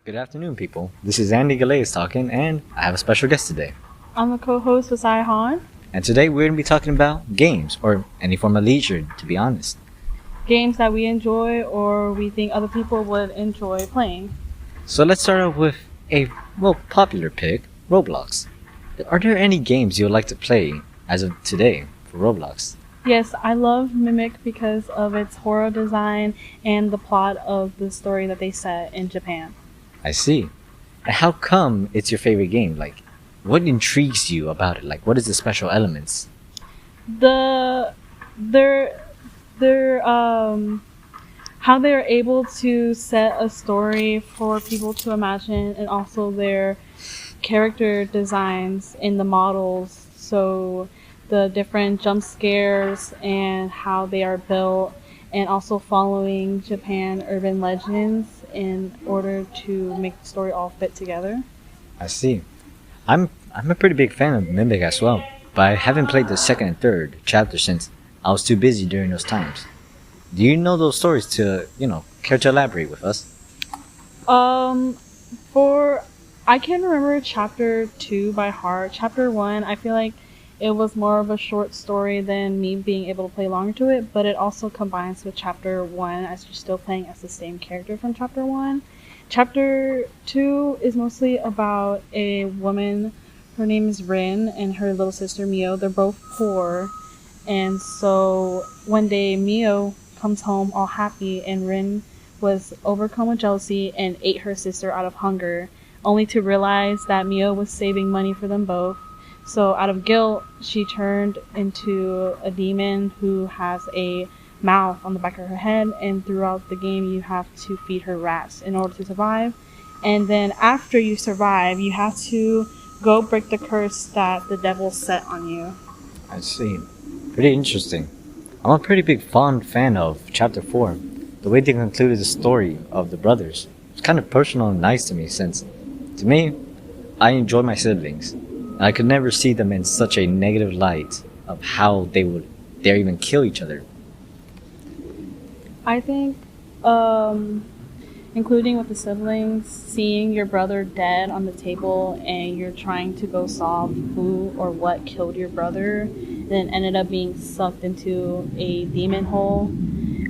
Good afternoon, people. This is Andy Galeas talking, and I have a special guest today. I'm a co-host Fahsai Han. And today we're going to be talking about games, or any form of leisure, to be honest. Games that we enjoy or we think other people would enjoy playing. So let's start off with a, popular pick, Roblox. Are there any games you would like to play as of today for Roblox? Yes, I love Mimic because of its horror design and the plot of the story that they set in Japan. I see. And how come it's your favorite game? Like, what intrigues you about it? Like, what is the special elements? Their how they're able to set a story for people to imagine, and also their character designs in the models, so the different jump scares and how they are built, and also following Japan urban legends in order to make the story all fit together. I see. I'm a pretty big fan of Mimic as well, but I haven't played the second and third chapter since I was too busy during those times. Do you know those stories to, care to elaborate with us? For I can remember chapter 2 by heart. Chapter 1, I feel like it was more of a short story than me being able to play longer to it, but it also combines with chapter 1 as you're still playing as the same character from chapter 1. Chapter 2 is mostly about a woman. Her name is Rin, and her little sister Mio. They're both poor, and so one day Mio comes home all happy, and Rin was overcome with jealousy and ate her sister out of hunger, only to realize that Mio was saving money for them both. So out of guilt, she turned into a demon who has a mouth on the back of her head, and throughout the game you have to feed her rats in order to survive. And then after you survive, you have to go break the curse that the devil set on you. I see. Pretty interesting. I'm a pretty big fond fan of chapter 4. The way they concluded the story of the brothers. It's kind of personal and nice to me, since, to me, I enjoy my siblings. And I could never see them in such a negative light of how they would dare even kill each other. I think, including with the siblings, seeing your brother dead on the table and you're trying to go solve who or what killed your brother, then ended up being sucked into a demon hole.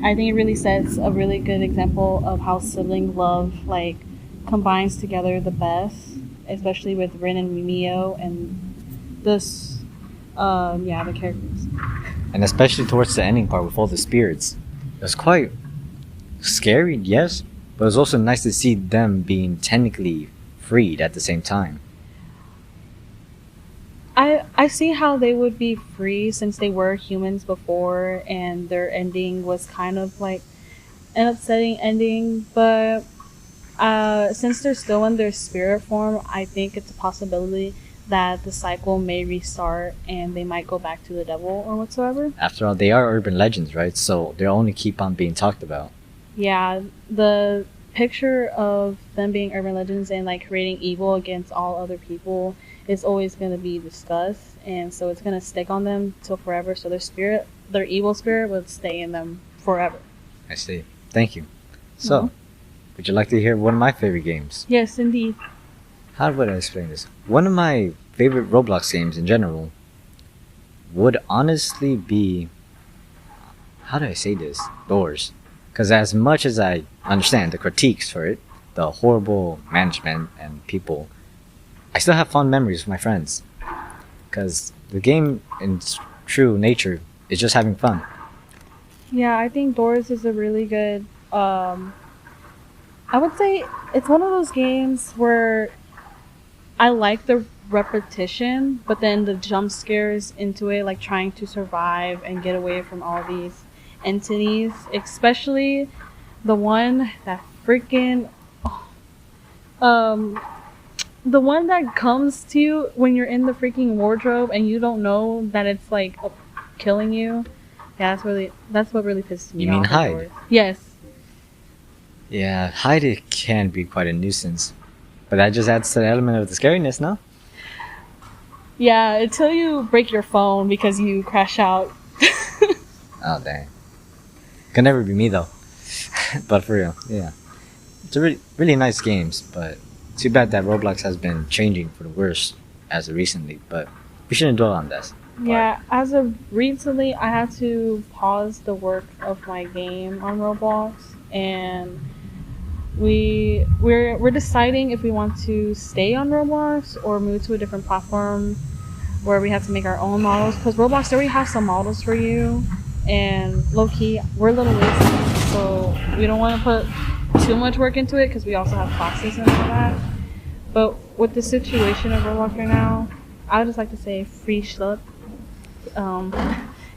I think it really sets a really good example of how sibling love combines together the best, especially with Rin and Mimio and the characters. And especially towards the ending part with all the spirits. It was quite scary, yes, but it was also nice to see them being technically freed at the same time. I see how they would be free since they were humans before, and their ending was kind of like an upsetting ending, but since they're still in their spirit form, I think it's a possibility that the cycle may restart and they might go back to the devil or whatsoever. After all, they are urban legends, right? So they'll only keep on being talked about. Yeah, the picture of them being urban legends and creating evil against all other people is always going to be discussed, and so it's going to stick on them till forever, so their evil spirit will stay in them forever. I see. Thank you. So, would you like to hear one of my favorite games? Yes, indeed. How would I explain this? One of my favorite Roblox games in general would honestly be, how do I say this? Doors. Because as much as I understand the critiques for it, the horrible management and people, I still have fond memories with my friends. Because the game, in its true nature, is just having fun. Yeah, I think Doors is a really good, I would say it's one of those games where I like the repetition, but then the jump scares into it, like trying to survive and get away from all these entities, especially the one that the one that comes to you when you're in the freaking wardrobe and you don't know that it's killing you. Yeah, that's what really pisses me off. You mean Hyde? Yes. Yeah, Hyde can be quite a nuisance. But that just adds to the element of the scariness, no? Yeah, until you break your phone because you crash out. Oh, dang. Could never be me, though. But for real, yeah. It's a really nice games, but too bad that Roblox has been changing for the worse as of recently. But we shouldn't dwell on that. Yeah, as of recently, I had to pause the work of my game on Roblox, and we're deciding if we want to stay on Roblox or move to a different platform where we have to make our own models. Because Roblox already has some models for you, and low key, we're a little lazy, so we don't want to put too much work into it because we also have classes and all that. But with the situation of Roblox right now, I would just like to say free Schlup.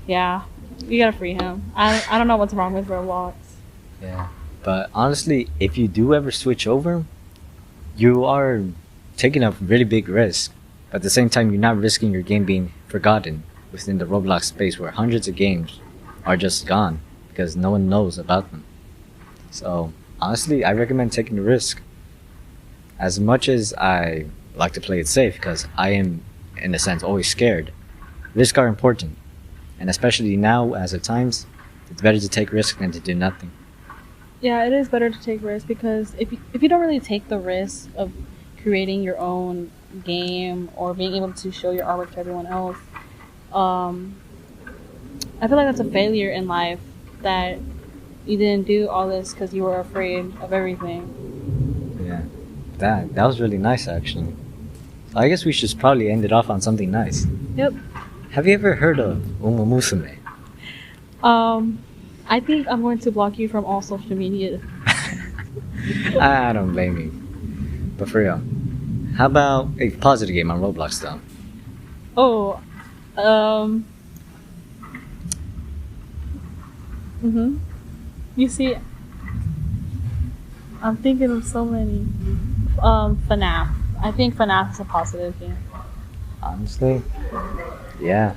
Yeah, you gotta free him. I don't know what's wrong with Roblox. Yeah. But honestly, if you do ever switch over, you are taking a really big risk. But at the same time, you're not risking your game being forgotten within the Roblox space where hundreds of games are just gone because no one knows about them. So honestly, I recommend taking the risk. As much as I like to play it safe because I am, in a sense, always scared, risks are important. And especially now, as of times, it's better to take risks than to do nothing. Yeah, it is better to take risks because if you don't really take the risk of creating your own game or being able to show your artwork to everyone else, I feel like that's a failure in life that you didn't do all this because you were afraid of everything. Yeah, that was really nice actually. I guess we should probably end it off on something nice. Yep. Have you ever heard of Uma Musume? I think I'm going to block you from all social media. I don't blame you. But for real, how about a positive game on Roblox though? Oh, You see, I'm thinking of so many. FNAF. I think FNAF is a positive game. Honestly, yeah,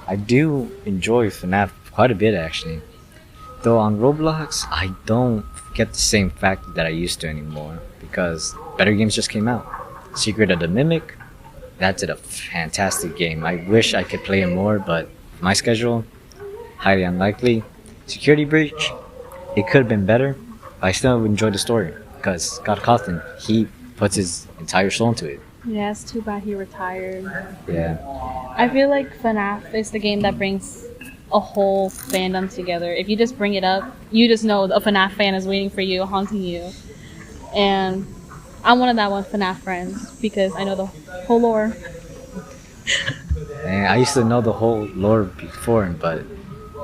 I do enjoy FNAF quite a bit actually. Though on Roblox, I don't get the same factor that I used to anymore because better games just came out. Secret of the Mimic, that's a fantastic game. I wish I could play it more, but my schedule, highly unlikely. Security Breach, it could have been better, but I still enjoy the story because Scott Cawthon, he puts his entire soul into it. Yeah, it's too bad he retired. Yeah. I feel like FNAF is the game that brings a whole fandom together. If you just bring it up, you just know a FNAF fan is waiting for you, haunting you. And I'm one of that one FNAF friends because I know the whole lore. And I used to know the whole lore before, but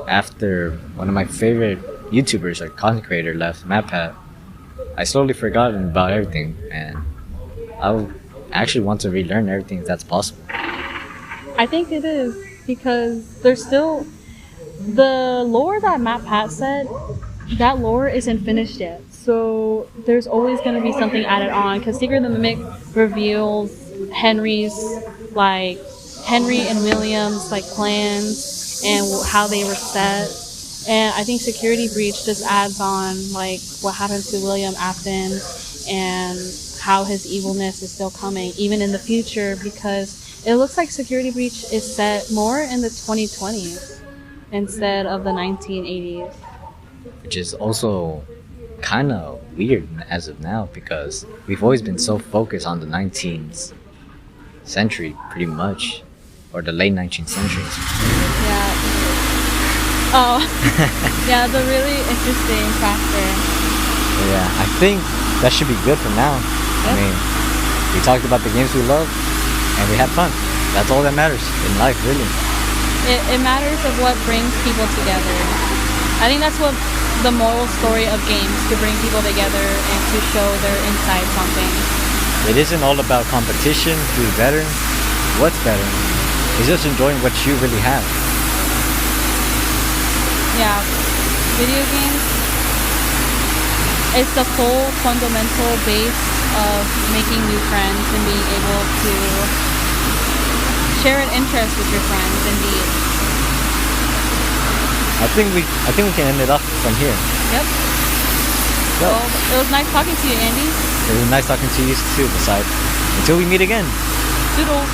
after one of my favorite YouTubers or content creator left, MapPat, I slowly forgotten about everything, and I actually want to relearn everything if that's possible. I think it is because there's still the lore that MapPat said. That lore isn't finished yet, so there's always going to be something added on. Because Secret of the Mimic reveals Henry and William's plans and how they were set. And I think Security Breach just adds on what happened to William Afton and how his evilness is still coming, even in the future, because it looks like Security Breach is set more in the 2020s instead of the 1980s. Which is also kind of weird as of now because we've always been so focused on the 19th century, pretty much, or the late 19th century. Yeah. Oh, yeah, the really interesting factor. Yeah, I think that should be good for now. Yep. I mean, we talked about the games we love, and we had fun. That's all that matters in life, really. It matters of what brings people together. I think that's what the moral story of games, to bring people together and to show their insights on things. It isn't all about competition, who's better, what's better. It's just enjoying what you really have. Yeah, video games, it's the full fundamental base of making new friends and being able to share an interest with your friends indeed. I think we can end it off from here. Yep. So, Well, it was nice talking to you, Andy. it was nice talking to you too, besides. Until we meet again. Toodles.